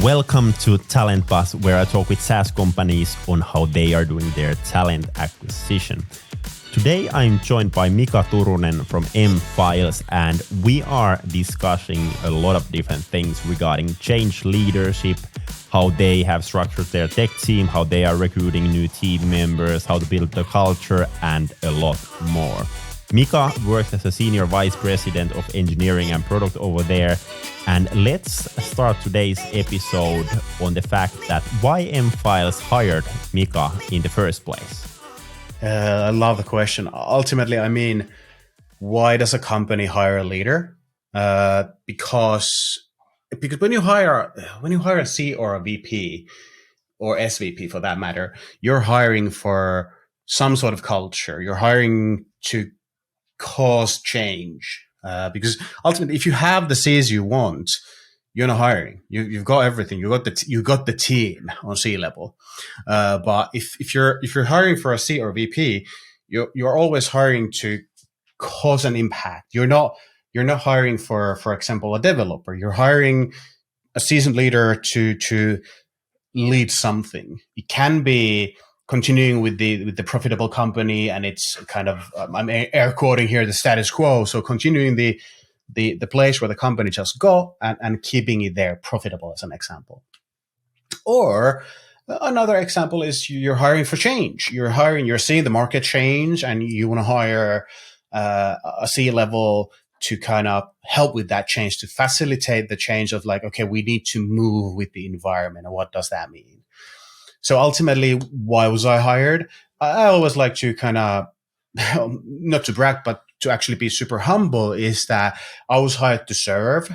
Welcome to Talent Bus, where I talk with SaaS companies on how they are doing their talent acquisition. Today, I'm joined by Mika Turunen from M-Files, and we are discussing a lot of different things regarding change leadership, how they have structured their tech team, how they are recruiting new team members, how to build the culture, and a lot more. Mika works as a senior vice president of engineering and product over there. And let's start today's episode on the fact that why M-Files hired Mika in the first place. I love the question. Ultimately, I mean, why does a company hire a leader? Because when you hire a C or a VP or SVP for that matter, you're hiring for some sort of culture. You're hiring to cause change. Because ultimately, if you have the C's you want, you're not hiring. You've got everything. You got the team on C level. But if you're hiring for a C or VP, you're always hiring to cause an impact. You're not hiring for example, a developer. You're hiring a seasoned leader to lead something. It can be continuing with the profitable company, and it's kind of I'm air quoting here the status quo. So continuing the place where the company just got and keeping it there profitable, as an example. Or another example is you're hiring for change. You're seeing the market change, and you want to hire a C level to kind of help with that change, to facilitate the change of like, okay, we need to move with the environment, and what does that mean? So ultimately, why was I hired? I always like to kind of, not to brag, but to actually be super humble, is that I was hired to serve.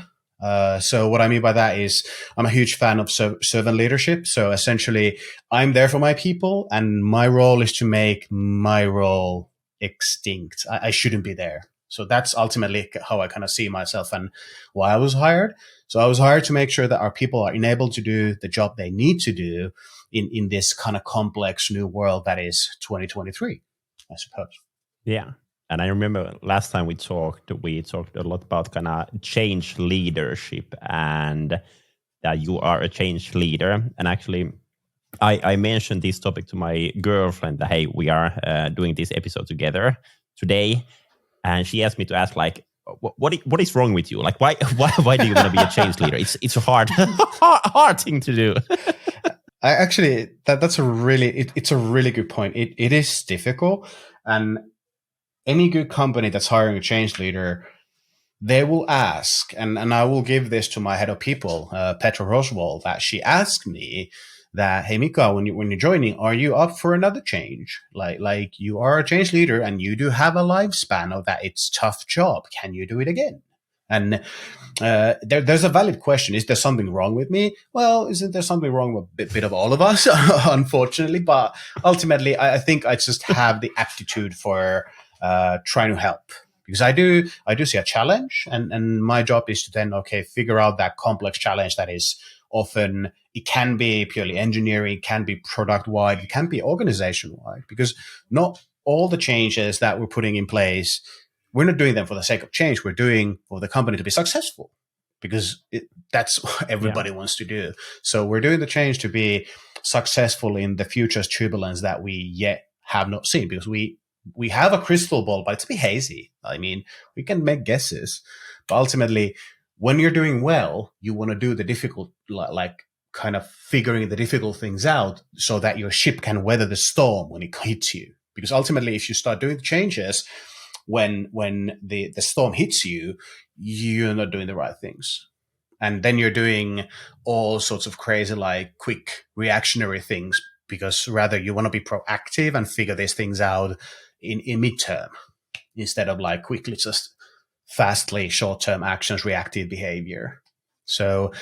So what I mean by that is I'm a huge fan of servant leadership. So essentially, I'm there for my people, and my role is to make my role extinct. I shouldn't be there. So that's ultimately how I kind of see myself and why I was hired. So I was hired to make sure that our people are enabled to do the job they need to do in this kind of complex new world that is 2023, I suppose. Yeah. And I remember last time we talked a lot about kind of change leadership, and that you are a change leader. And actually, I mentioned this topic to my girlfriend that, hey, we are doing this episode together today. And she asked me to ask, like, what is wrong with you? Like, why do you want to be a change leader? It's a hard thing to do. I actually, that's a really good point. It is difficult, and any good company that's hiring a change leader, they will ask, and I will give this to my head of people, Petra Roswell, that she asked me that, hey Mika, when you're joining, are you up for another change? Like you are a change leader, and you do have a lifespan of that. It's a tough job. Can you do it again? And there's a valid question. Is there something wrong with me? Well, isn't there something wrong with a bit of all of us, unfortunately? But ultimately, I think I just have the aptitude for trying to help, because I do see a challenge, and my job is to then, figure out that complex challenge that is often, it can be purely engineering, it can be product wide, it can be organization wide, because not all the changes that we're putting in place, we're not doing them for the sake of change. We're doing for the company to be successful, because that's what everybody wants to do. So we're doing the change to be successful in the future's turbulence that we yet have not seen, because we have a crystal ball, but it's a bit hazy. I mean, we can make guesses, but ultimately, when you're doing well, you want to do the difficult, like kind of figuring the difficult things out so that your ship can weather the storm when it hits you. Because ultimately, if you start doing the changes when the storm hits you, you're not doing the right things. And then you're doing all sorts of crazy, like quick reactionary things, because rather you want to be proactive and figure these things out in midterm, instead of like quickly just fastly short-term actions, reactive behavior. So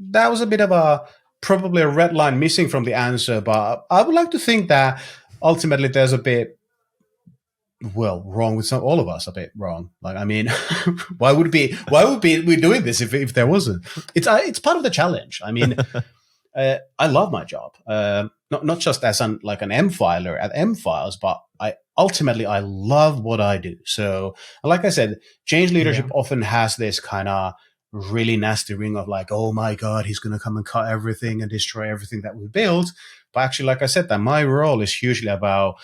that was a bit of probably a red line missing from the answer, but I would like to think that ultimately there's a bit, well, wrong with all of us, a bit wrong. Like, I mean, why would we doing this if there wasn't? It's part of the challenge. I mean, I love my job, not just as an M-filer at M-Files, but I love what I do. So, like I said, change leadership often has this kind of really nasty ring of like, oh my God, he's going to come and cut everything and destroy everything that we built. But actually, like I said, that my role is hugely about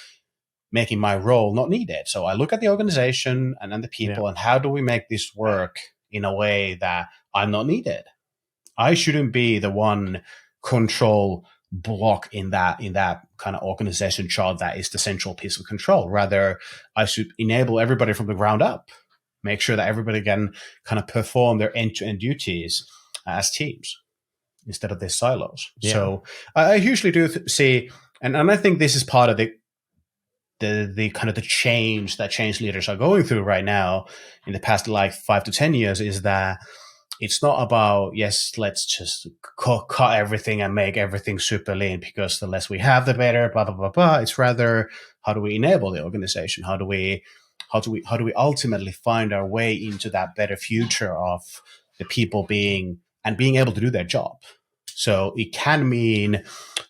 making my role not needed. So I look at the organization and then the people and how do we make this work in a way that I'm not needed? I shouldn't be the one control block in that kind of organization chart that is the central piece of control. Rather, I should enable everybody from the ground up, make sure that everybody can kind of perform their end-to-end duties as teams instead of their silos. Yeah. So I usually do see, and I think this is part of the kind of the change that change leaders are going through right now in the past like 5 to 10 years, is that it's not about, yes, let's just cut everything and make everything super lean because the less we have, the better, blah, blah, blah, blah. It's rather, how do we enable the organization? How do we ultimately find our way into that better future of the people being able to do their job? So it can mean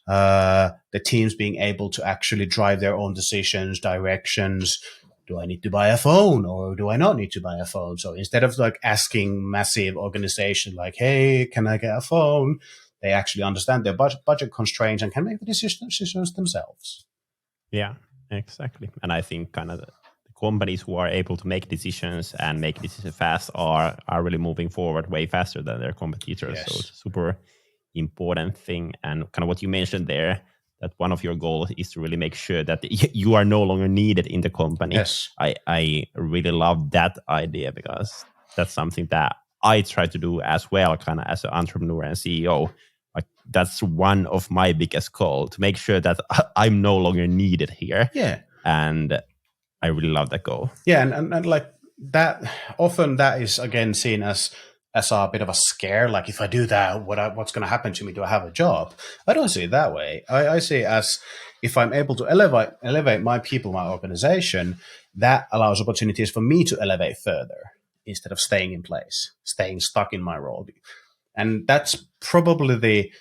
the teams being able to actually drive their own decisions, directions. Do I need to buy a phone or do I not need to buy a phone? So instead of like asking massive organization like, hey, can I get a phone? They actually understand their budget constraints and can make the decisions themselves. Yeah, exactly. And I think kind of the companies who are able to make decisions and make decisions fast are really moving forward way faster than their competitors. Yes. So it's a super important thing. And kind of what you mentioned there, that one of your goals is to really make sure that you are no longer needed in the company. Yes. I really love that idea because that's something that I try to do as well, kind of as an entrepreneur and CEO. Like that's one of my biggest goals, to make sure that I'm no longer needed here. Yeah. And I really love that goal. Yeah, and like that, often that is again seen as a bit of a scare. Like if I do that, what's going to happen to me? Do I have a job? I don't see it that way. I see it as if I'm able to elevate my people, my organization, that allows opportunities for me to elevate further instead of staying in place, staying stuck in my role. And that's probably the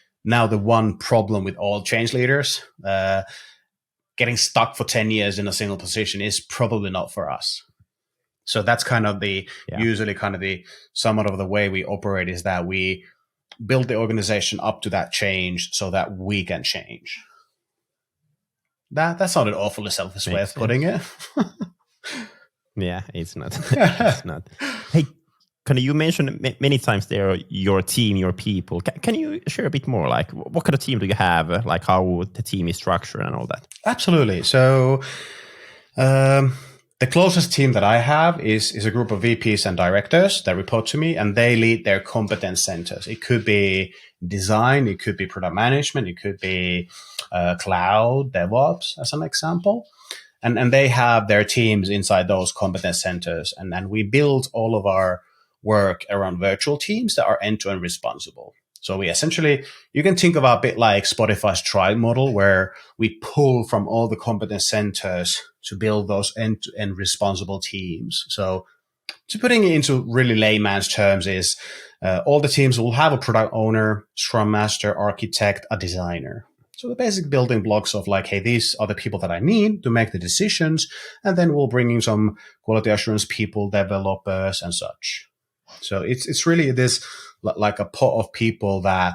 one problem with all change leaders. Getting stuck for 10 years in a single position is probably not for us. So that's kind of usually kind of the somewhat of the way we operate, is that we build the organization up to that change so that we can change. That's not an awfully selfish way of putting it. Yeah, it's not. It's not. Hey, you mentioned many times there your team, your people. Can you share a bit more? Like, what kind of team do you have? Like, how the team is structured and all that? Absolutely. So, the closest team that I have is a group of VPs and directors that report to me, and they lead their competence centers. It could be design, it could be product management, it could be cloud, DevOps, as an example. And they have their teams inside those competence centers. And then we build all of our work around virtual teams that are end-to-end responsible. So we essentially, you can think of a bit like Spotify's tribe model, where we pull from all the competence centers to build those end-to-end responsible teams. So to putting it into really layman's terms is all the teams will have a product owner, scrum master, architect, a designer. So the basic building blocks of like, hey, these are the people that I need to make the decisions. And then we'll bring in some quality assurance people, developers and such. So it's really this like a pot of people that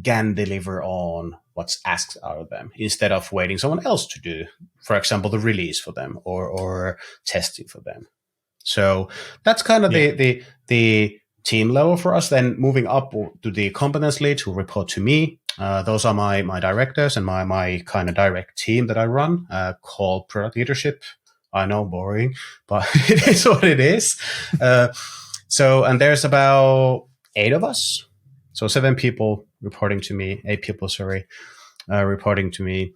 can deliver on what's asked out of them instead of waiting someone else to do, for example, the release for them or testing for them. So that's kind of the team level for us. Then moving up to the competence leads who report to me. Those are my directors and my kind of direct team that I run, called product leadership. I know, boring, but it is what it is. So, and there's about 8 of us. So 7 people reporting to me, 8 people, reporting to me,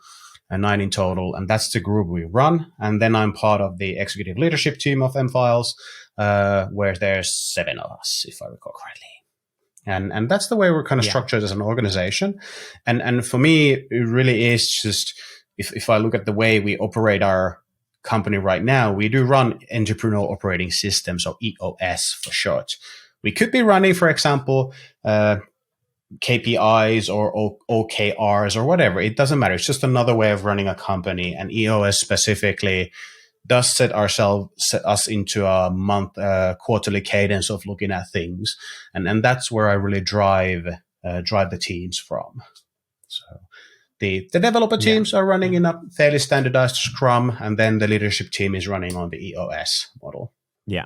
and 9 in total. And that's the group we run. And then I'm part of the executive leadership team of M-Files, where there's 7 of us, if I recall correctly. And that's the way we're kind of structured as an organization. And for me, it really is just, if I look at the way we operate our company right now, we do run entrepreneurial operating system, so EOS for short. We could be running, for example, KPIs or OKRs or whatever. It doesn't matter. It's just another way of running a company. And EOS specifically does set us into a quarterly cadence of looking at things, and that's where I really drive the teams from. So the developer teams are running in a fairly standardized Scrum, and then the leadership team is running on the EOS model. Yeah.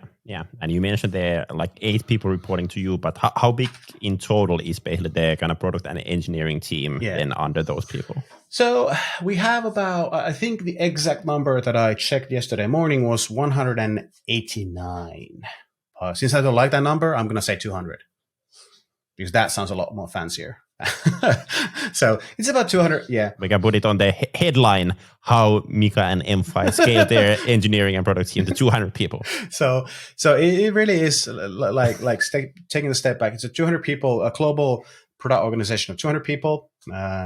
And you mentioned there are like 8 people reporting to you, but how big in total is basically the kind of product and engineering team then under those people? So we have about, I think the exact number that I checked yesterday morning was 189. Since I don't like that number, I'm going to say 200 because that sounds a lot more fancier. So it's about 200. Yeah, we can put it on the headline: how Mika and M5 scale their engineering and product team to 200 people. So it really is like taking a step back. It's a 200 people, a global product organization of 200 people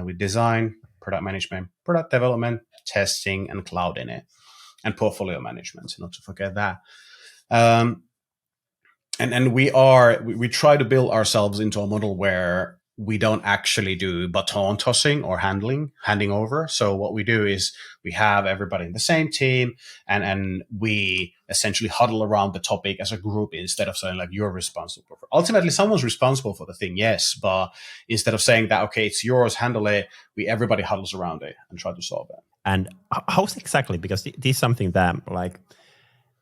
with design, product management, product development, testing, and cloud in it, and portfolio management. Not to forget that. And we try to build ourselves into a model where we don't actually do baton tossing or handing over. So what we do is we have everybody in the same team, and we essentially huddle around the topic as a group instead of saying like you're responsible. Ultimately, someone's responsible for the thing, yes, but instead of saying that, okay, it's yours, handle it, everybody huddles around it and try to solve it. And how's exactly, because this is something that like,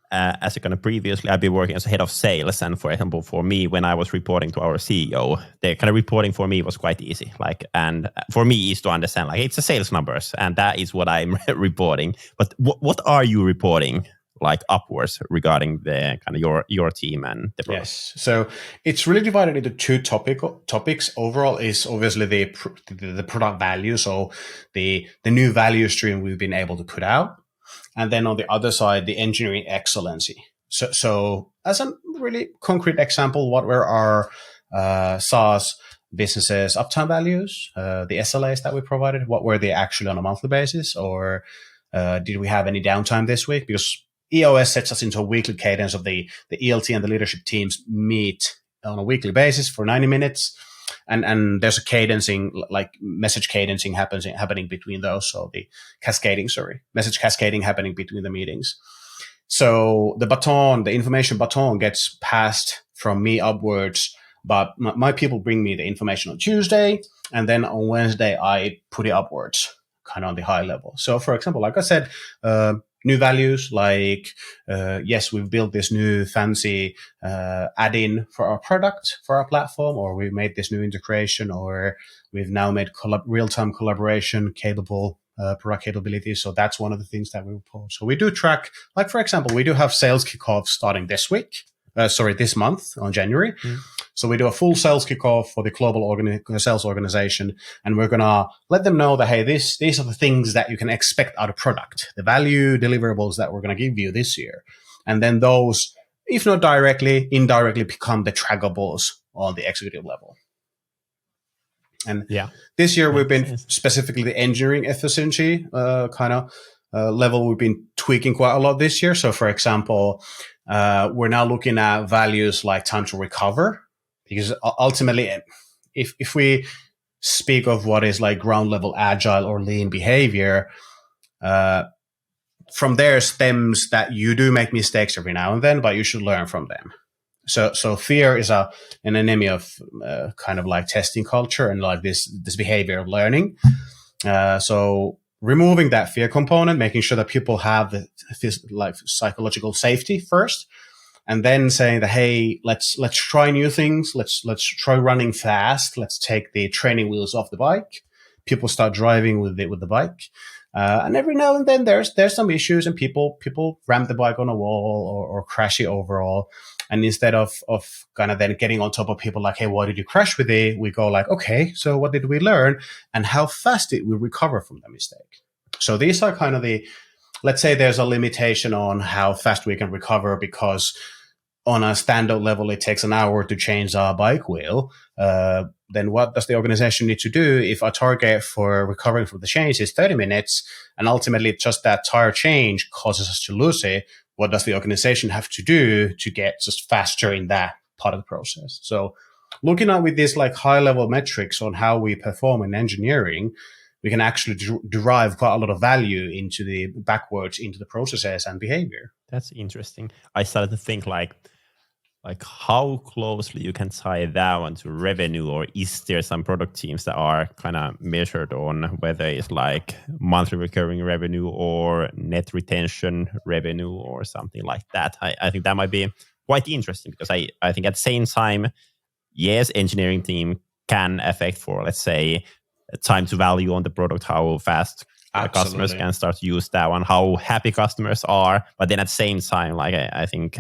as a kind of previously, I've been working as a head of sales, and for example, for me, when I was reporting to our CEO, the kind of reporting for me was quite easy. Like, and for me is to understand, like, it's the sales numbers, and that is what I'm reporting. But what are you reporting, like upwards, regarding the kind of your team and the product? Yes, so it's really divided into 2 topics. Overall, is obviously the product value, so the new value stream we've been able to put out. And then on the other side, the engineering excellency. So as a really concrete example, what were our SaaS businesses' uptime values, the SLAs that we provided? What were they actually on a monthly basis? Or did we have any downtime this week? Because EOS sets us into a weekly cadence of the ELT and the leadership teams meet on a weekly basis for 90 minutes. And there's a cadencing, like message cadencing happening between those. So the message cascading happening between the meetings. So the information baton gets passed from me upwards, but my people bring me the information on Tuesday, and then on Wednesday I put it upwards, kind of on the high level. So for example, like I said, new values like, yes, we've built this new fancy add-in for our product, for our platform, or we made this new integration, or we've now made real-time collaboration capable product capabilities. So that's one of the things that we report. So we do track, like, for example, we do have sales kickoff starting this month on January. So we do a full sales kickoff for the global sales organization, and we're going to let them know that, hey, these are the things that you can expect out of product, the value deliverables that we're going to give you this year. And then those, if not directly, indirectly become the trackables on the executive level. And this year we've been specifically the engineering efficiency level. We've been tweaking quite a lot this year. So for example, we're now looking at values like time to recover, because ultimately, if we speak of what is like ground level agile or lean behavior, from there stems that you do make mistakes every now and then, but you should learn from them. So fear is an enemy of kind of like testing culture and like this behavior of learning. So removing that fear component, making sure that people have the psychological safety first, and then saying that, hey, let's try new things. Let's try running fast. Let's take the training wheels off the bike. People start driving with the bike. And every now and then there's some issues, and people ram the bike on a wall or crash it overall. And instead of kind of then getting on top of people like, hey, why did you crash with it? We go like, okay, so what did we learn? And how fast did we recover from the mistake? So these are kind of let's say there's a limitation on how fast we can recover, because on a standard level, it takes an hour to change our bike wheel. Then what does the organization need to do if our target for recovering from the change is 30 minutes, and ultimately just that tire change causes us to lose it? What does the organization have to do to get just faster in that part of the process? So looking at with these like high level metrics on how we perform in engineering, we can actually derive quite a lot of value backwards into the processes and behavior. That's interesting. I started to think like how closely you can tie that one to revenue, or is there some product teams that are kind of measured on whether it's like monthly recurring revenue or net retention revenue or something like that? I think that might be quite interesting, because I think at the same time, yes, engineering team can affect for, let's say, time to value on the product, how fast customers can start to use that one, how happy customers are. But then at the same time, like I think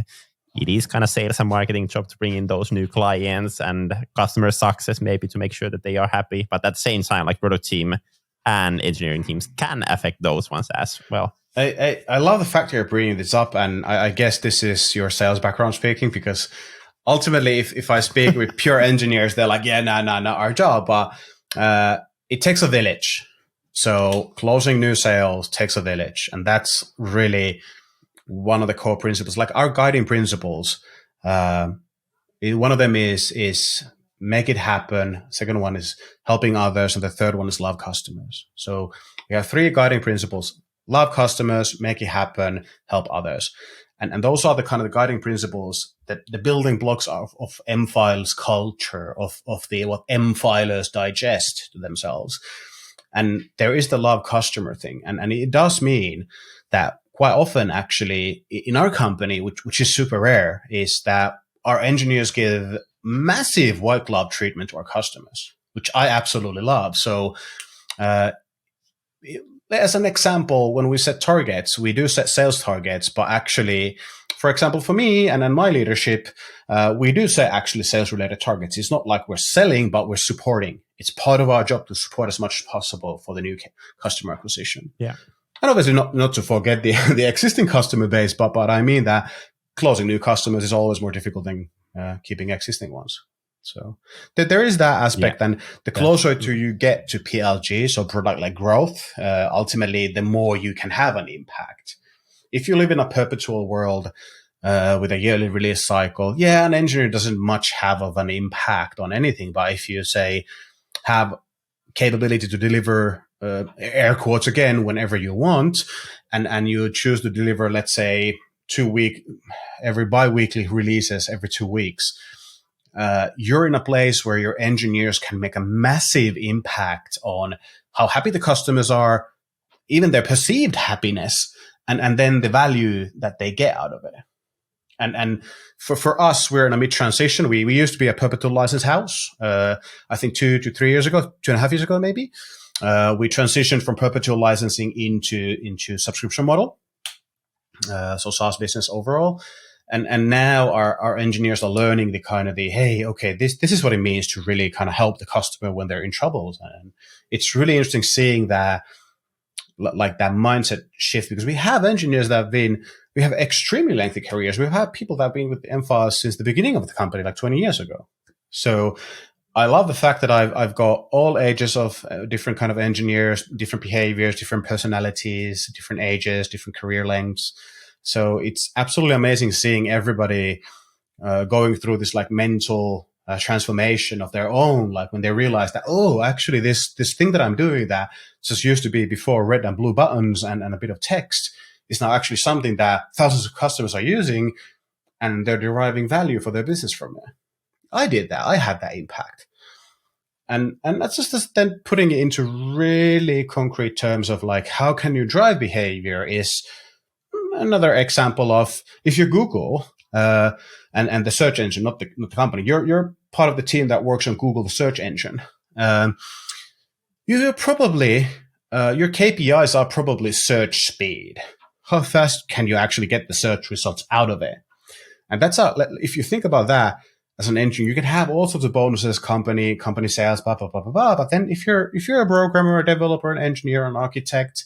it is kind of sales and marketing job to bring in those new clients and customer success, maybe to make sure that they are happy. But at the same time, like product team and engineering teams can affect those ones as well. I love the fact you're bringing this up, and I guess this is your sales background speaking, because ultimately, if I speak with pure engineers, they're like, yeah, no, not our job. But it takes a village. So closing new sales takes a village, and that's really one of the core principles, like our guiding principles. One of them is make it happen. Second one is helping others. And the third one is love customers. So we have 3 guiding principles: love customers, make it happen, help others. And those are the kind of the guiding principles, that the building blocks of M-Files culture, of what M-Filers digest to themselves. And there is the love customer thing. And it does mean that quite often, actually, in our company, which is super rare, is that our engineers give massive white glove treatment to our customers, which I absolutely love. So as an example, when we set targets, we do set sales targets, but actually, for example, for me and in my leadership, we do set actually sales-related targets. It's not like we're selling, but we're supporting. It's part of our job to support as much as possible for the new customer acquisition. Yeah. And obviously not to forget the existing customer base, but I mean that closing new customers is always more difficult than keeping existing ones. So there is that aspect. Yeah. And the closer to you get to PLG, so product-led growth, ultimately, the more you can have an impact. If you live in a perpetual world with a yearly release cycle, an engineer doesn't much have of an impact on anything. But if you say have capability to deliver air quotes again whenever you want, and you choose to deliver, let's say, every bi-weekly releases every 2 weeks, you're in a place where your engineers can make a massive impact on how happy the customers are, even their perceived happiness, and then the value that they get out of it. And for us, we're in a mid-transition. We used to be a perpetual license house. I think 2 to 3 years ago, 2.5 years ago, maybe. We transitioned from perpetual licensing into subscription model. So SaaS business overall. And now our engineers are learning hey, okay, this is what it means to really kind of help the customer when they're in trouble. And it's really interesting seeing that, like that mindset shift, because we have engineers that we have extremely lengthy careers. We've had people that have been with M-Files since the beginning of the company, like 20 years ago. So I love the fact that I've got all ages of different kind of engineers, different behaviors, different personalities, different ages, different career lengths. So it's absolutely amazing seeing everybody going through this like mental transformation of their own, like when they realize that, oh, actually this thing that I'm doing that just used to be before red and blue buttons and a bit of text is now actually something that thousands of customers are using, and they're deriving value for their business from it. I did that. I had that impact. And that's just then putting it into really concrete terms of like, how can you drive behavior is another example of, if you Google and the search engine, not the company, you're part of the team that works on Google, the search engine. You're probably, your KPIs are probably search speed. How fast can you actually get the search results out of it? And if you think about that as an engineer, you can have all sorts of bonuses, company sales, blah, blah, blah, blah, blah. But then if you're a programmer, a developer, an engineer, an architect,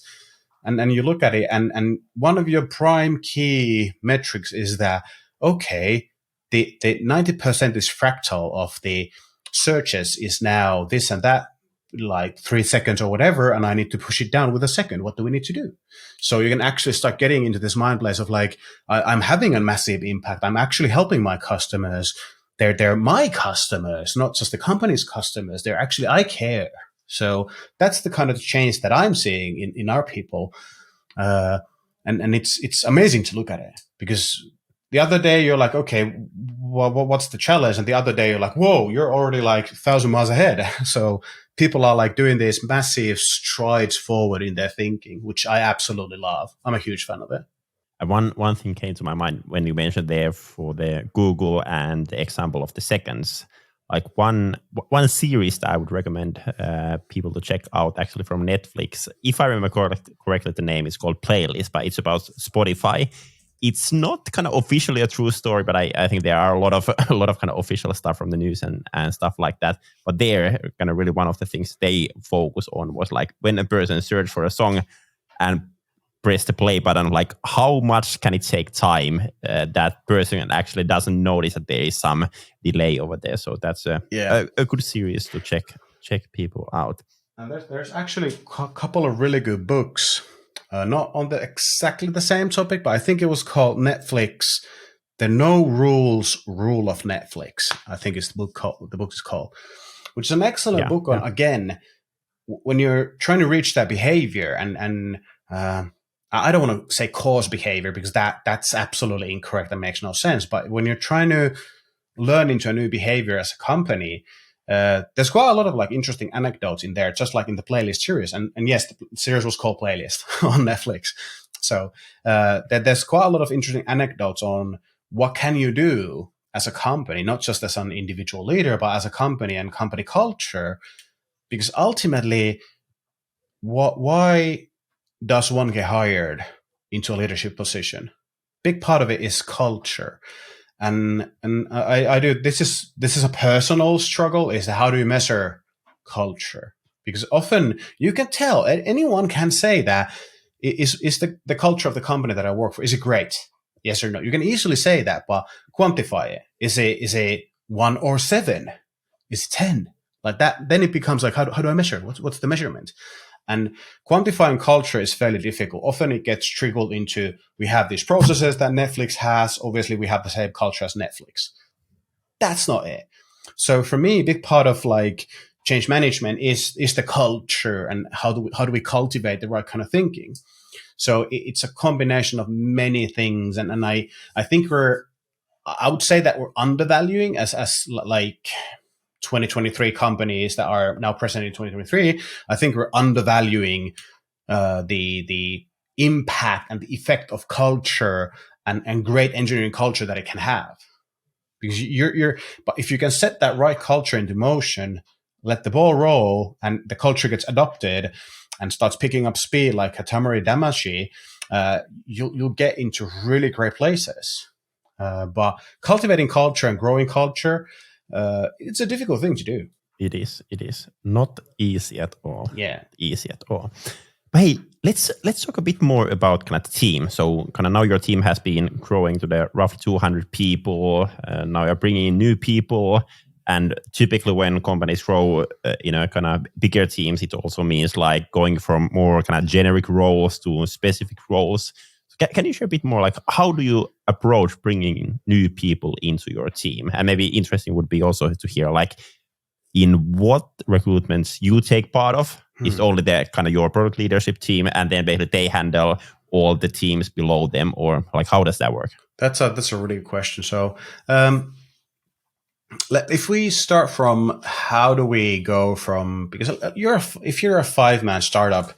and then you look at it, and one of your prime key metrics is that, okay, the 90% is fractal of the searches is now this and that, like 3 seconds or whatever, and I need to push it down with a second. What do we need to do? So you can actually start getting into this mind place of like, I'm having a massive impact. I'm actually helping my customers. They're my customers, not just the company's customers. They're actually, I care. So that's the kind of change that I'm seeing in our people. And it's amazing to look at it, because the other day you're like, okay, what's the challenge? And the other day you're like, whoa, you're already like 1,000 miles ahead. So people are like doing these massive strides forward in their thinking, which I absolutely love. I'm a huge fan of it. One thing came to my mind when you mentioned there for the Google and the example of the seconds. Like one series that I would recommend people to check out, actually from Netflix. If I remember correctly, the name is called Playlist, but it's about Spotify. It's not kind of officially a true story, but I think there are a lot of kind of official stuff from the news and stuff like that. But there, kind of really one of the things they focus on was like when a person searched for a song and press the play button, like how much can it take time that person actually doesn't notice that there is some delay over there. So that's a good series to check people out. And there's actually a couple of really good books, not on exactly the same topic, but I think it was called Netflix, The No Rules Rule of Netflix. I think it's the book is called, which is an excellent book on, again, when you're trying to reach that behavior and I don't want to say cause behavior, because that's absolutely incorrect. That makes no sense. But when you're trying to learn into a new behavior as a company, there's quite a lot of like interesting anecdotes in there, just like in the Playlist series. And yes, the series was called Playlist on Netflix. So there's quite a lot of interesting anecdotes on what can you do as a company, not just as an individual leader, but as a company and company culture. Because ultimately, why does one get hired into a leadership position? Big part of it is culture. And I do, this is a personal struggle, is how do you measure culture? Because often you can tell, anyone can say that, is the culture of the company that I work for, is it great? Yes or no? You can easily say that, but quantify it. Is it 1 or 7? Is it 10? Like that, then it becomes like, how do I measure? What's the measurement? And quantifying culture is fairly difficult. Often it gets trickled into, we have these processes that Netflix has. Obviously, we have the same culture as Netflix. That's not it. So for me, a big part of like change management is the culture, and how do we cultivate the right kind of thinking. So it's a combination of many things. And I think I would say that we're undervaluing as like 2023 companies that are now present in 2023, I think we're undervaluing the impact and the effect of culture and great engineering culture that it can have. Because but if you can set that right culture into motion, let the ball roll, and the culture gets adopted and starts picking up speed like Katamari Damacy, you'll get into really great places. But cultivating culture and growing culture, it's a difficult thing to do. It is not easy at all. Yeah, easy at all. But hey, let's talk a bit more about kind of the team. So kind of now your team has been growing to the roughly 200 people. Now you're bringing in new people. And typically when companies grow, kind of bigger teams, it also means like going from more kind of generic roles to specific roles. Can you share a bit more, like how do you approach bringing new people into your team? And maybe interesting would be also to hear like in what recruitments you take part of. Is only the kind of your product leadership team, and then basically they handle all the teams below them, or like how does that work? That's a really good question. So if we start from how do we go from, because if you're a 5-man startup,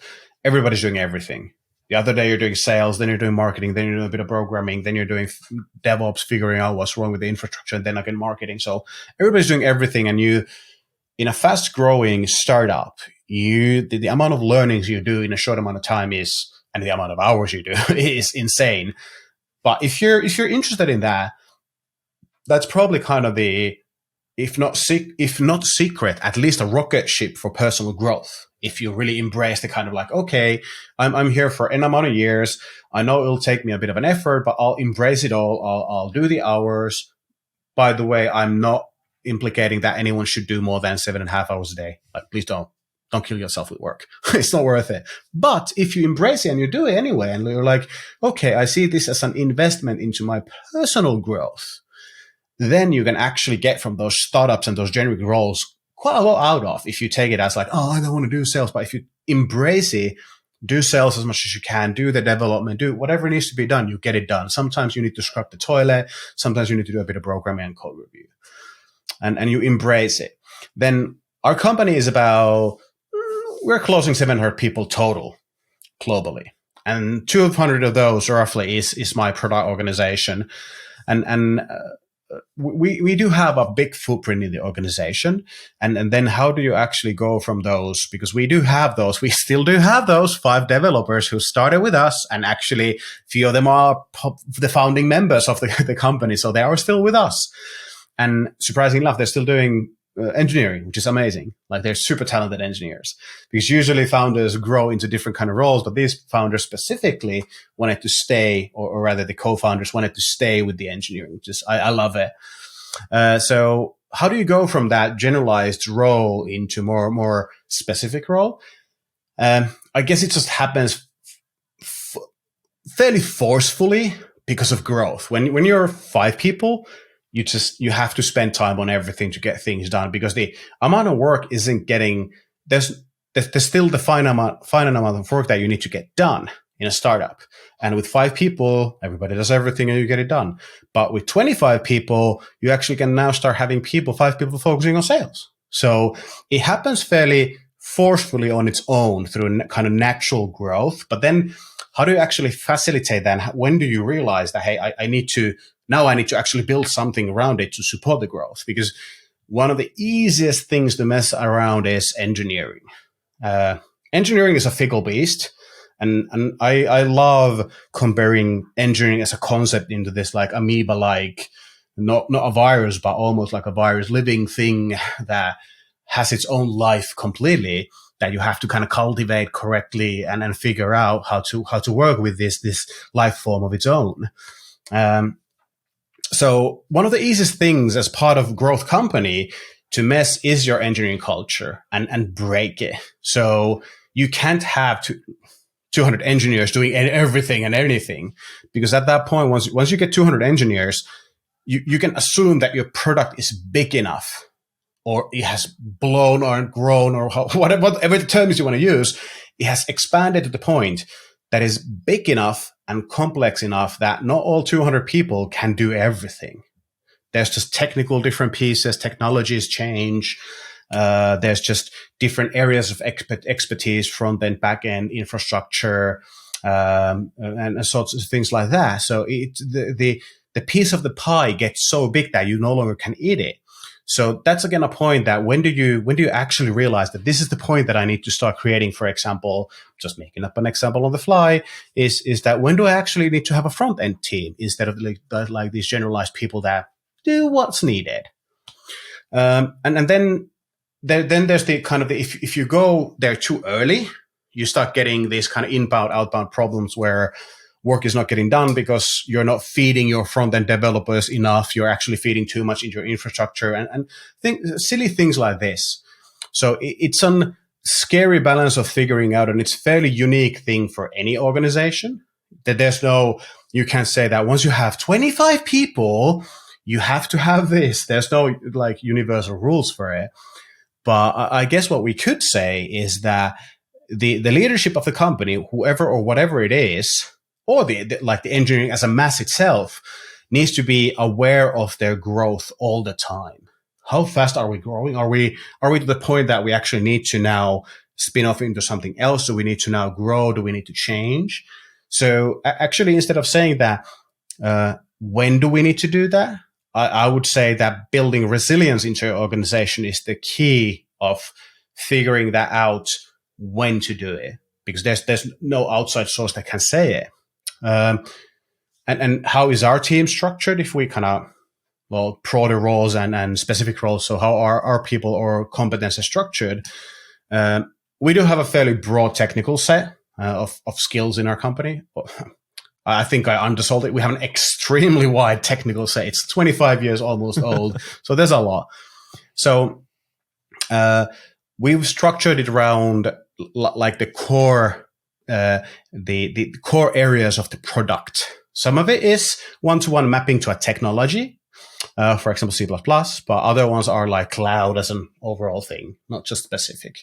everybody's doing everything. The other day you're doing sales, then you're doing marketing, then you're doing a bit of programming, then you're doing DevOps, figuring out what's wrong with the infrastructure, and then again marketing. So everybody's doing everything, and you, in a fast-growing startup, the amount of learnings you do in a short amount of time and the amount of hours you do is insane. But if you're interested in that, that's probably kind of the, if not secret, at least a rocket ship for personal growth. If you really embrace the kind of like, okay, I'm here for an amount of years. I know it'll take me a bit of an effort, but I'll embrace it all. I'll do the hours. By the way, I'm not implicating that anyone should do more than 7.5 hours a day. Like, please don't kill yourself with work. It's not worth it. But if you embrace it and you do it anyway, and you're like, okay, I see this as an investment into my personal growth, then you can actually get from those startups and those generic roles quite a lot out of if you take it as like, oh, I don't want to do sales. But if you embrace it, do sales as much as you can, do the development, do whatever needs to be done, you get it done. Sometimes you need to scrub the toilet. Sometimes you need to do a bit of programming and code review. And you embrace it. Then our company is about, we're closing 700 people total globally. And 200 of those roughly is my product organization. And we do have a big footprint in the organization. And then how do you actually go from those? Because we still do have those 5 developers who started with us, and actually few of them are the founding members of the company. So they are still with us. And surprisingly enough, they're still doing engineering, which is amazing. Like, they're super talented engineers, because usually founders grow into different kind of roles, but these founders specifically wanted to stay, or rather the co-founders wanted to stay with the engineering. I love it. So how do you go from that generalized role into more specific role? I guess it just happens fairly forcefully because of growth. When you're 5 people, you have to spend time on everything to get things done, because the amount of work isn't getting, there's still the finite amount of work that you need to get done in a startup. And with 5 people, everybody does everything and you get it done. But with 25 people, you actually can now start having 5 people focusing on sales. So it happens fairly forcefully on its own through kind of natural growth. But then how do you actually facilitate that? When do you realize that, hey, I need to actually build something around it to support the growth? Because one of the easiest things to mess around is engineering. Engineering is a fickle beast. And I love comparing engineering as a concept into this like amoeba-like, not a virus, but almost like a virus, living thing that has its own life completely, that you have to kind of cultivate correctly and then figure out how to work with this life form of its own. So one of the easiest things as part of growth company to mess is your engineering culture and break it. So you can't have 200 engineers doing everything and anything, because at that point, once you get 200 engineers, you can assume that your product is big enough, or it has blown or grown, or whatever the terms you want to use, it has expanded to the point that is big enough and complex enough that not all 200 people can do everything. There's just technical different pieces, technologies change. There's just different areas of expertise, front end, back end, infrastructure, and sorts of things like that. So the piece of the pie gets so big that you no longer can eat it. So that's again a point that when do you actually realize that this is the point that I need to start creating? For example, just making up an example on the fly, is that when do I actually need to have a front end team instead of like these generalized people that do what's needed? And then there's the kind of if you go there too early, you start getting these kind of inbound, outbound problems where work is not getting done because you're not feeding your front-end developers enough. You're actually feeding too much into your infrastructure and silly things like this. So it's a scary balance of figuring out, and it's a fairly unique thing for any organization. That you can't say that once you have 25 people, you have to have this. There's no like universal rules for it. But I guess what we could say is that the leadership of the company, whoever or whatever it is, or the engineering as a mass itself, needs to be aware of their growth all the time. How fast are we growing? Are we to the point that we actually need to now spin off into something else? Do we need to now grow? Do we need to change? So actually, instead of saying that, when do we need to do that? I would say that building resilience into your organization is the key of figuring that out when to do it, because there's no outside source that can say it. And how is our team structured? If we kind of, broader roles and specific roles. So how are our people or competences structured? We do have a fairly broad technical set of skills in our company. I think I undersold it. We have an extremely wide technical set. It's 25 years almost old. So there's a lot. So we've structured it around like the core the core areas of the product. Some of it is one-to-one mapping to a technology. for example, C++, but other ones are like cloud as an overall thing, not just specific.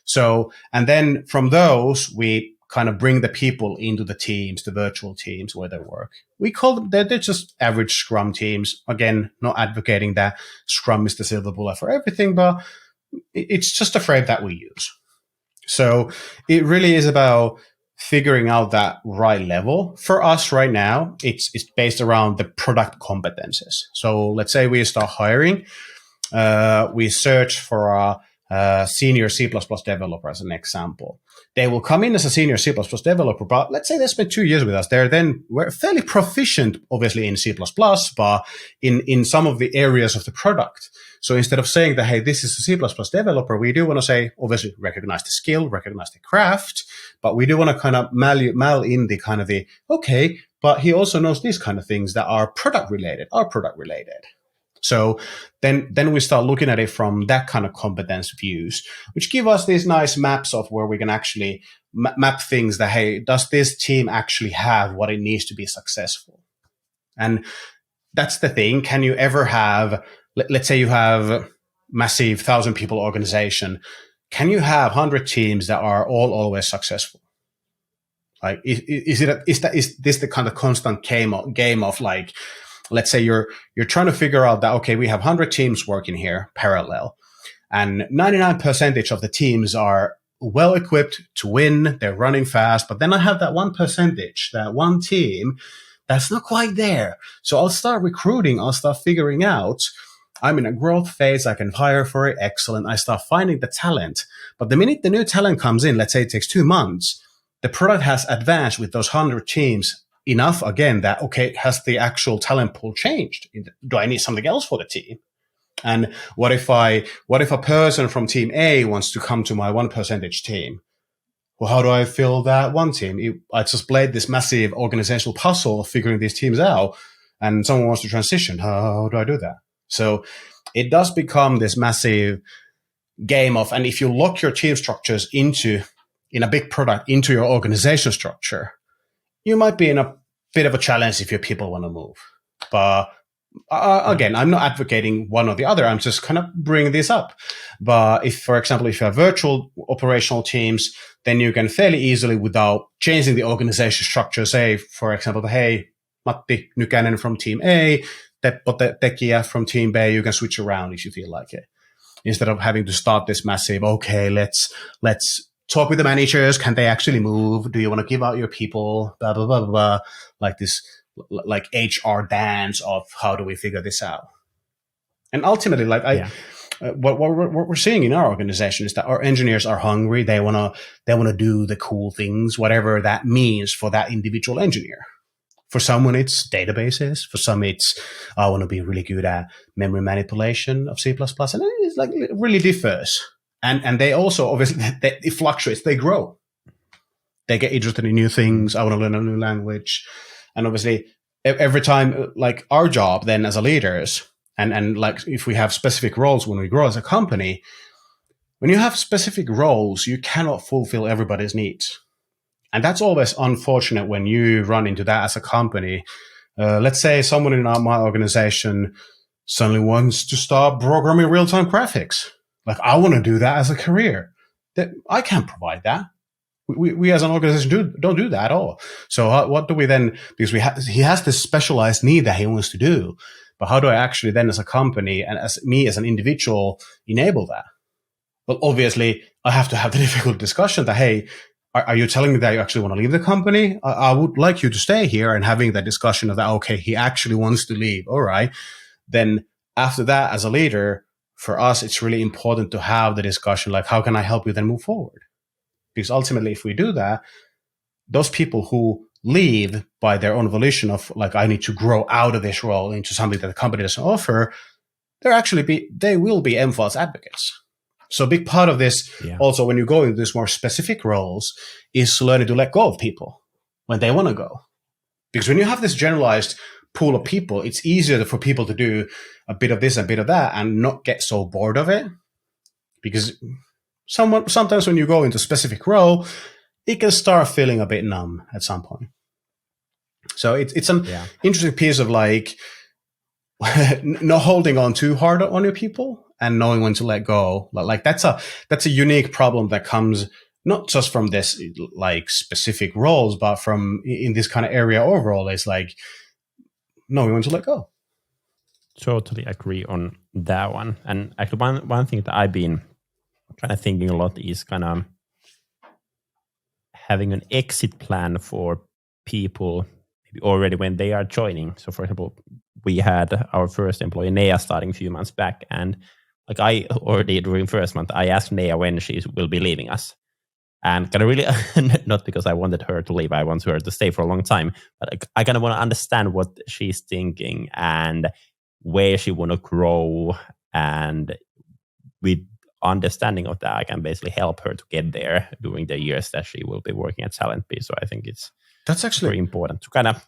So, and then from those, we kind of bring the people into the teams, the virtual teams where they work. We call them, they're just average Scrum teams. Again, not advocating that Scrum is the silver bullet for everything, but it's just a frame that we use. So it really is about figuring out that right level. For us right now, it's based around the product competences. So let's say we start hiring, we search for a senior C++ developer as an example. They will come in as a senior C++ developer, but let's say they spent 2 years with us. We're fairly proficient, obviously, in C++, but in some of the areas of the product. So instead of saying that, hey, this is a C++ developer, we do want to say, obviously, recognize the skill, recognize the craft, but we do want to kind of mal in the kind of the, okay, but he also knows these kind of things that are product related. So then we start looking at it from that kind of competence views, which give us these nice maps of where we can actually map things that, hey, does this team actually have what it needs to be successful? And that's the thing. Can you ever have, let's say you have massive 1,000 people organization. Can you have 100 teams that are all always successful? Like, is this the kind of constant game of like, let's say you're trying to figure out that, okay, we have 100 teams working here parallel, and 99% of the teams are well equipped to win. They're running fast, but then I have that 1%, that one team that's not quite there. So I'll start recruiting. I'll start figuring out, I'm in a growth phase. I can hire for it. Excellent. I start finding the talent. But the minute the new talent comes in, let's say it takes 2 months, the product has advanced with those 100 teams enough again that, okay, has the actual talent pool changed? Do I need something else for the team? And what if a person from team A wants to come to my 1% team? Well, how do I fill that one team? I just played this massive organizational puzzle of figuring these teams out, and someone wants to transition. How do I do that? So it does become this massive game of, and if you lock your team structures in a big product into your organization structure, you might be in a bit of a challenge if your people want to move. But again, I'm not advocating one or the other. I'm just kind of bringing this up. But if, for example, if you have virtual operational teams, then you can fairly easily, without changing the organization structure, say, for example, hey, Matti Nykänen from team A, Teppo Tekijä from team B, you can switch around if you feel like it. Instead of having to start this massive, okay, let's talk with the managers. Can they actually move? Do you want to give out your people? Blah, blah, blah, blah. Like this, like HR dance of how do we figure this out? And ultimately, what we're seeing in our organization is that our engineers are hungry. They want to do the cool things, whatever that means for that individual engineer. For someone, it's databases. For some, it's, I want to be really good at memory manipulation of C++. And it's like, it really differs. And they also, obviously, it fluctuates. They grow. They get interested in new things. I want to learn a new language. And obviously, every time, like our job then as a leaders, and like if we have specific roles when we grow as a company, when you have specific roles, you cannot fulfill everybody's needs. And that's always unfortunate when you run into that as a company. Let's say someone in my organization suddenly wants to start programming real-time graphics. Like, I want to do that as a career. That I can't provide that. We as an organization don't do that at all. So what do we then? Because he has this specialized need that he wants to do. But how do I actually then, as a company and as me as an individual, enable that? Well, obviously, I have to have the difficult discussion that, hey, are you telling me that you actually want to leave the company? I would like you to stay here, and having that discussion of that, okay, he actually wants to leave. All right. Then after that, as a leader, for us, it's really important to have the discussion, like, how can I help you then move forward? Because ultimately, if we do that, those people who leave by their own volition of, like, I need to grow out of this role into something that the company doesn't offer, they will be MFAS advocates. So a big part of this also, when you go into these more specific roles, is learning to let go of people when they want to go. Because when you have this generalized pool of people, it's easier for people to do a bit of this and a bit of that and not get so bored of it. Because sometimes when you go into a specific role, it can start feeling a bit numb at some point. So it's an interesting piece of, like, not holding on too hard on your people and knowing when to let go. Like that's a unique problem that comes not just from this like specific roles, but from in this kind of area overall. Is like knowing when to let go. Totally agree on that one. And actually, one thing that I've been kind of thinking a lot is kind of having an exit plan for people maybe already when they are joining. So, for example, we had our first employee, Nea, starting a few months back. And like I already during first month, I asked Nea when she will be leaving us. And kind of really, not because I wanted her to leave, I want her to stay for a long time. But I kind of want to understand what she's thinking and where she want to grow. And with understanding of that, I can basically help her to get there during the years that she will be working at Talentbee. So I think that's actually very important to kind of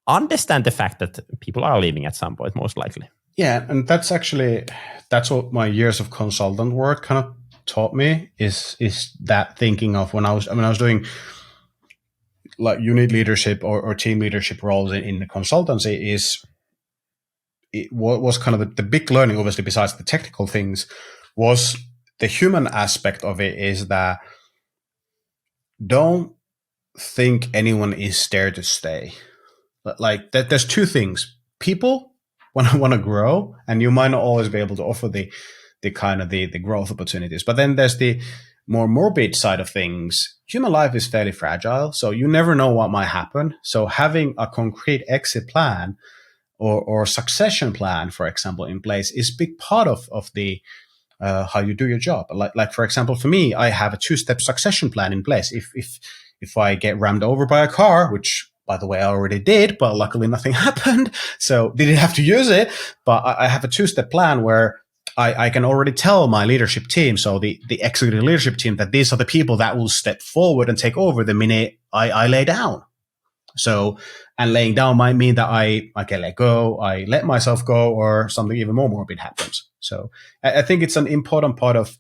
understand the fact that people are leaving at some point, most likely. Yeah, and that's what my years of consultant work kind of taught me is that thinking of when I was doing like unit leadership or team leadership roles in the consultancy what was kind of the big learning, obviously, besides the technical things, was the human aspect of it is that don't think anyone is there to stay. Like that, there's two things. People want to grow, and you might not always be able to offer the kind of the growth opportunities. But then there's the more morbid side of things. Human life is fairly fragile, so you never know what might happen. So having a concrete exit plan or succession plan, for example, in place is a big part of the how you do your job. Like for example, for me, I have a 2-step succession plan in place. If I get rammed over by a car, which by the way I already did, but luckily nothing happened, so didn't have to use it. But I have a 2-step plan where I can already tell my leadership team, so the executive leadership team, that these are the people that will step forward and take over the minute I lay down. So, and laying down might mean that I can let go, I let myself go, or something even more morbid happens. So I think it's an important part of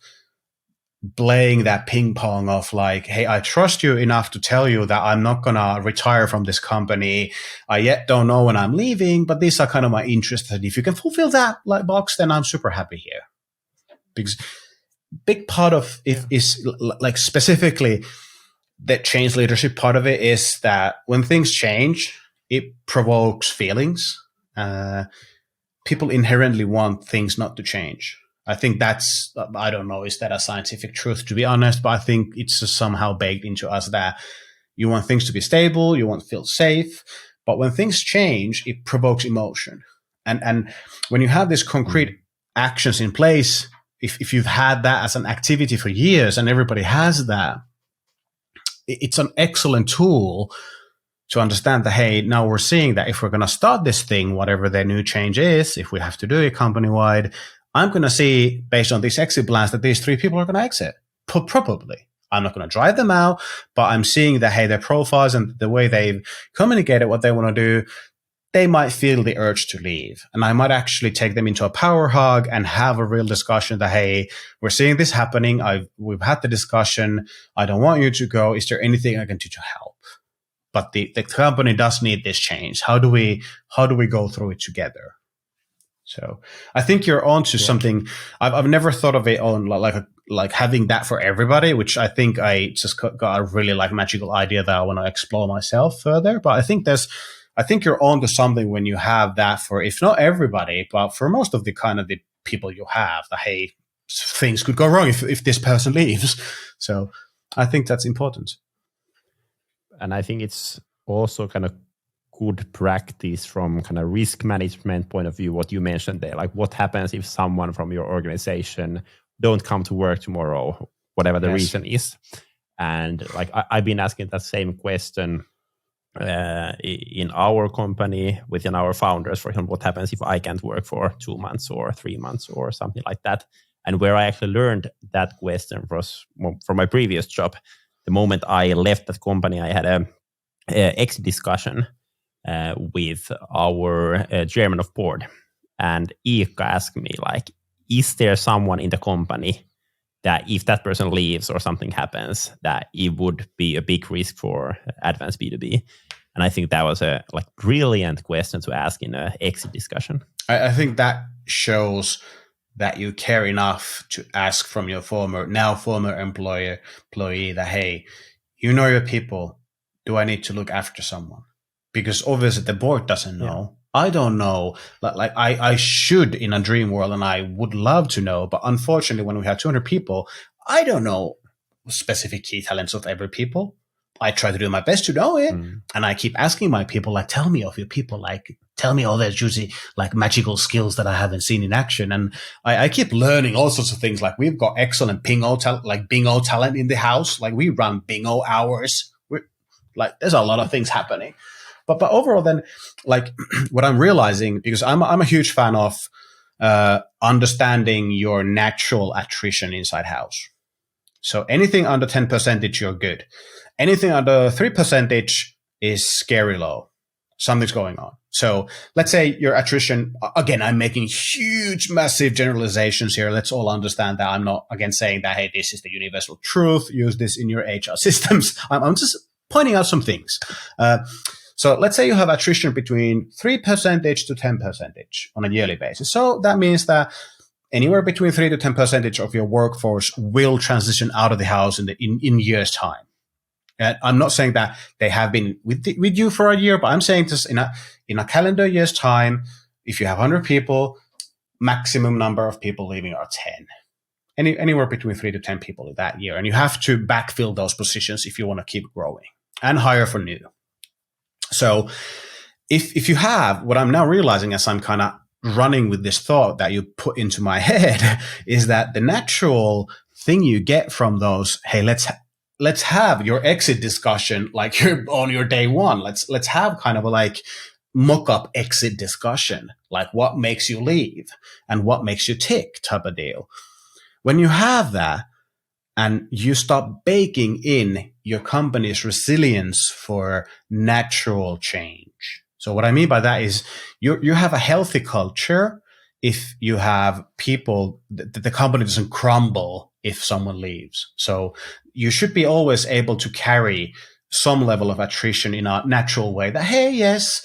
playing that ping pong of like, hey, I trust you enough to tell you that I'm not going to retire from this company. I yet don't know when I'm leaving, but these are kind of my interests. And if you can fulfill that like box, then I'm super happy here. Because big part of it is like specifically the change leadership part of it is that when things change, it provokes feelings. People inherently want things not to change. I think that's, I don't know, is that a scientific truth, to be honest, but I think it's just somehow baked into us that you want things to be stable, you want to feel safe, but when things change, it provokes emotion. And when you have these concrete actions in place, if you've had that as an activity for years and everybody has that, it's an excellent tool to understand that, hey, now we're seeing that if we're going to start this thing, whatever the new change is, if we have to do it company-wide, I'm going to see, based on these exit plans, that these 3 people are going to exit. Probably. I'm not going to drive them out, but I'm seeing that, hey, their profiles and the way they've communicated what they want to do, they might feel the urge to leave. And I might actually take them into a power hug and have a real discussion that, hey, we're seeing this happening. We've had the discussion. I don't want you to go. Is there anything I can do to help? But the company does need this change. How do we go through it together? So I think you're onto something. I've never thought of it on like having that for everybody, which I think I just got a really like magical idea that I want to explore myself further. But I think you're onto something when you have that for, if not everybody, but for most of the kind of the people you have, that, hey, things could go wrong if this person leaves. So I think that's important. And I think it's also kind of good practice from kind of risk management point of view, what you mentioned there. Like what happens if someone from your organization don't come to work tomorrow, whatever the reason is. And like I've been asking that same question in our company, within our founders, for example, what happens if I can't work for 2 months or 3 months or something like that. And where I actually learned that question was from my previous job. The moment I left that company, I had a exit discussion with our chairman of board. And Ika asked me, like, is there someone in the company that if that person leaves or something happens, that it would be a big risk for advanced B2B? And I think that was a brilliant question to ask in an exit discussion. I think that shows that you care enough to ask from your former employee that, hey, you know your people. Do I need to look after someone? Because obviously the board doesn't know. I don't know. Like I should in a dream world, and I would love to know. But unfortunately, when we have 200 people, I don't know specific key talents of every people. I try to do my best to know it. And I keep asking my people, like, tell me of your people, like, tell me all their juicy, like, magical skills that I haven't seen in action. And I keep learning all sorts of things. Like, we've got excellent bingo talent in the house. Like, we run bingo hours. There's a lot of things happening. But overall, then, like, what I'm realizing, because I'm a huge fan of understanding your natural attrition inside house. So anything under 10%, you're good. Anything under 3% is scary low. Something's going on. So let's say your attrition, again, I'm making huge, massive generalizations here. Let's all understand that I'm not, again, saying that, hey, this is the universal truth. Use this in your HR systems. I'm just pointing out some things. So let's say you have attrition between 3% to 10% on a yearly basis. So that means that anywhere between 3 to 10% of your workforce will transition out of the house in years' time. And I'm not saying that they have been with you for a year, but I'm saying this in a calendar year's time. If you have 100 people, maximum number of people leaving are 10. Anywhere between 3 to 10 people in that year. And you have to backfill those positions if you want to keep growing and hire for new. So if you have, what I'm now realizing as I'm kind of running with this thought that you put into my head is that the natural thing you get from those, hey, let's have your exit discussion like you're on your day one. Let's have kind of a like mock-up exit discussion, like what makes you leave and what makes you tick type of deal. When you have that and you start baking in your company's resilience for natural change. So what I mean by that is you have a healthy culture if you have people, the company doesn't crumble if someone leaves. So you should be always able to carry some level of attrition in a natural way that, hey, yes,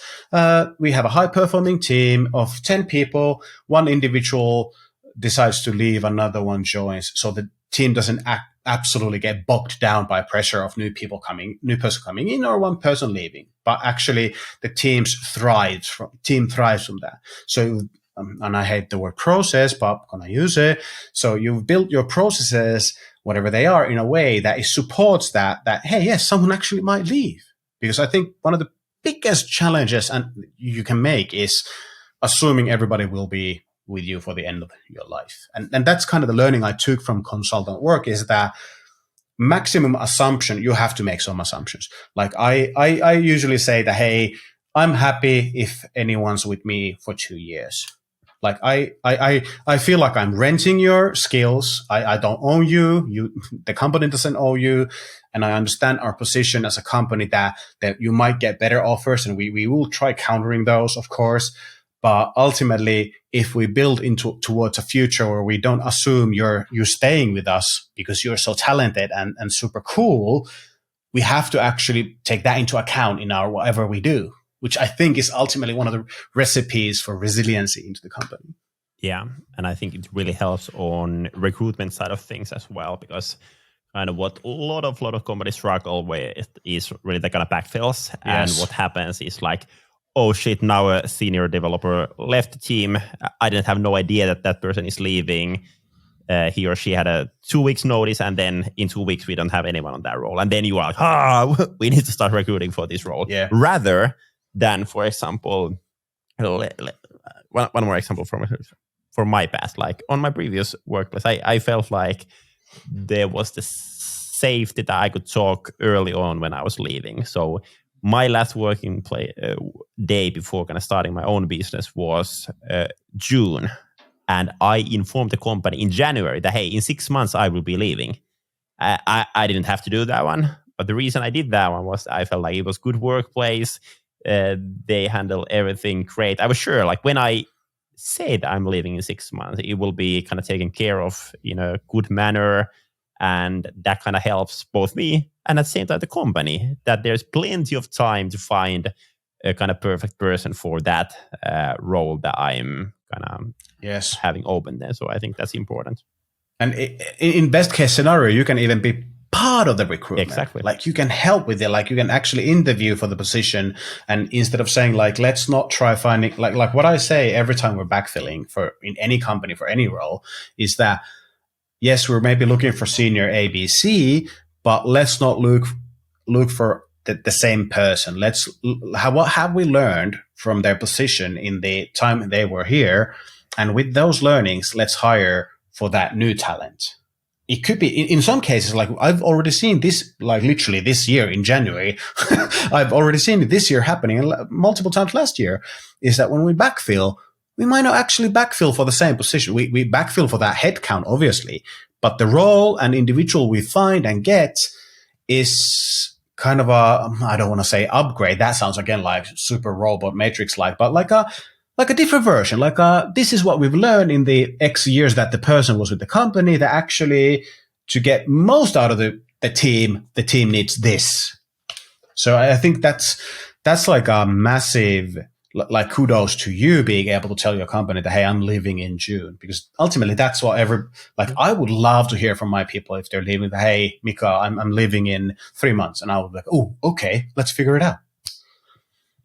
we have a high performing team of 10 people. One individual decides to leave, another one joins. So the team doesn't absolutely get bogged down by pressure of new person coming in or one person leaving. But actually the team thrives from that. So, and I hate the word process, but I'm going to use it. So you've built your processes, whatever they are, in a way that it supports that, hey, yes, someone actually might leave. Because I think one of the biggest challenges and you can make is assuming everybody will be with you for the end of your life. And that's kind of the learning I took from consultant work is that maximum assumption, you have to make some assumptions. Like I usually say that, hey, I'm happy if anyone's with me for 2 years. Like I feel like I'm renting your skills. I don't own you. The company doesn't owe you. And I understand our position as a company that you might get better offers and we will try countering those, of course. But ultimately, if we build towards a future where we don't assume you're staying with us because you're so talented and super cool, we have to actually take that into account in our whatever we do, which I think is ultimately one of the recipes for resiliency into the company. Yeah, and I think it really helps on recruitment side of things as well, because kind of what a lot of companies struggle with is really the kind of backfills. Yes. And what happens is like, oh shit, now a senior developer left the team. I didn't have no idea that person is leaving. He or she had a 2 weeks notice, and then in 2 weeks we don't have anyone on that role. And then you are like, we need to start recruiting for this role. Yeah. Rather than, for example, one more example from my past. Like on my previous workplace, I felt like there was the safety that I could talk early on when I was leaving. So my last working day before kind of starting my own business was June. And I informed the company in January that, hey, in 6 months I will be leaving. I didn't have to do that one. But the reason I did that one was I felt like it was good workplace. They handle everything great. I was sure, like when I said I'm leaving in 6 months, it will be kind of taken care of in a good manner. And that kind of helps both me and at the same time the company, that there's plenty of time to find a kind of perfect person for that role that I'm kind of having open there. So I think that's important. And in best case scenario, you can even be part of the recruitment. Exactly. Like you can help with it. Like you can actually interview for the position. And instead of saying like, let's not try finding like what I say every time we're backfilling for in any company for any role is that, yes, we're maybe looking for senior ABC, but let's not look for the same person. What have we learned from their position in the time they were here? And with those learnings, let's hire for that new talent. It could be in some cases, like I've already seen this, like literally this year in January, I've already seen it this year happening and multiple times last year, is that when we backfill, we might not actually backfill for the same position. We backfill for that headcount, obviously, but the role and individual we find and get is kind of I don't want to say upgrade. That sounds again like super robot matrix-like, but like a different version. Like this is what we've learned in the X years that the person was with the company, that actually to get most out of the team needs this. So I think that's like a massive, like kudos to you being able to tell your company that, hey, I'm leaving in June, because ultimately that's what I would love to hear from my people if they're leaving. Hey, Mika, I'm leaving in 3 months, and I would be like, oh, okay, let's figure it out.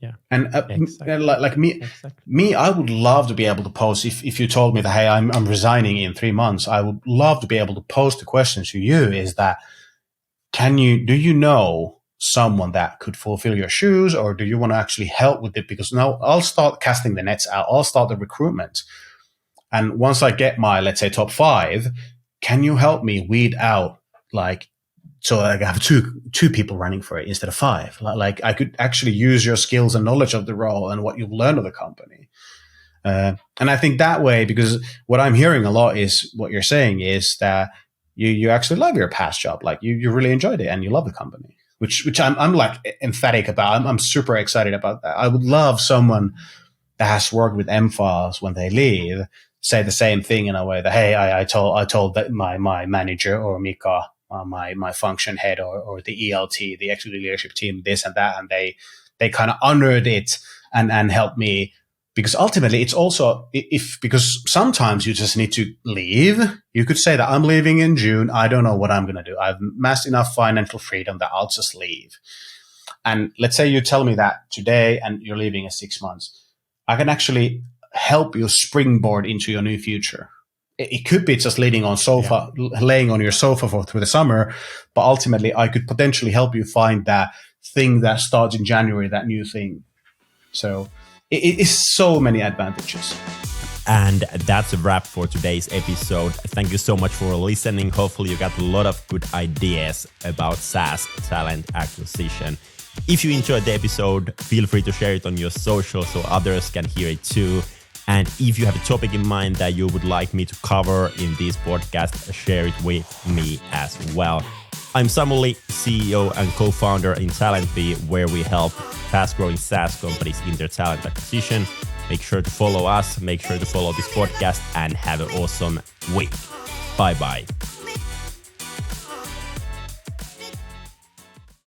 Yeah, and exactly. like me, I would love to be able to post if you told me that, hey, I'm resigning in 3 months. I would love to be able to post the question to you: is that do you know someone that could fulfill your shoes, or do you want to actually help with it? Because now I'll start casting the nets out. I'll start the recruitment. And once I get my, let's say, top 5, can you help me weed out, like, so I have two people running for it instead of 5? Like I could actually use your skills and knowledge of the role and what you've learned of the company. And I think that way, because what I'm hearing a lot is what you're saying is that you actually love your past job. Like you really enjoyed it and you love the company. Which I'm like emphatic about. I'm super excited about that. I would love someone that has worked with M-Files when they leave say the same thing in a way that, hey, I told that my manager or Mika, my function head or the ELT, the executive leadership team, this and that, and they kind of honored it and helped me. Because ultimately, it's also because sometimes you just need to leave. You could say that I'm leaving in June. I don't know what I'm going to do. I've amassed enough financial freedom that I'll just leave. And let's say you tell me that today and you're leaving in 6 months. I can actually help you springboard into your new future. It could be just laying on your sofa through the summer, but ultimately I could potentially help you find that thing that starts in January, that new thing. So it is so many advantages. And that's a wrap for today's episode. Thank you so much for listening. Hopefully you got a lot of good ideas about SaaS talent acquisition. If you enjoyed the episode, feel free to share it on your social so others can hear it too. And if you have a topic in mind that you would like me to cover in this podcast, share it with me as well. I'm Samuli, CEO and co-founder in TalentBee, where we help fast-growing SaaS companies in their talent acquisition. Make sure to follow us, make sure to follow this podcast, and have an awesome week. Bye-bye.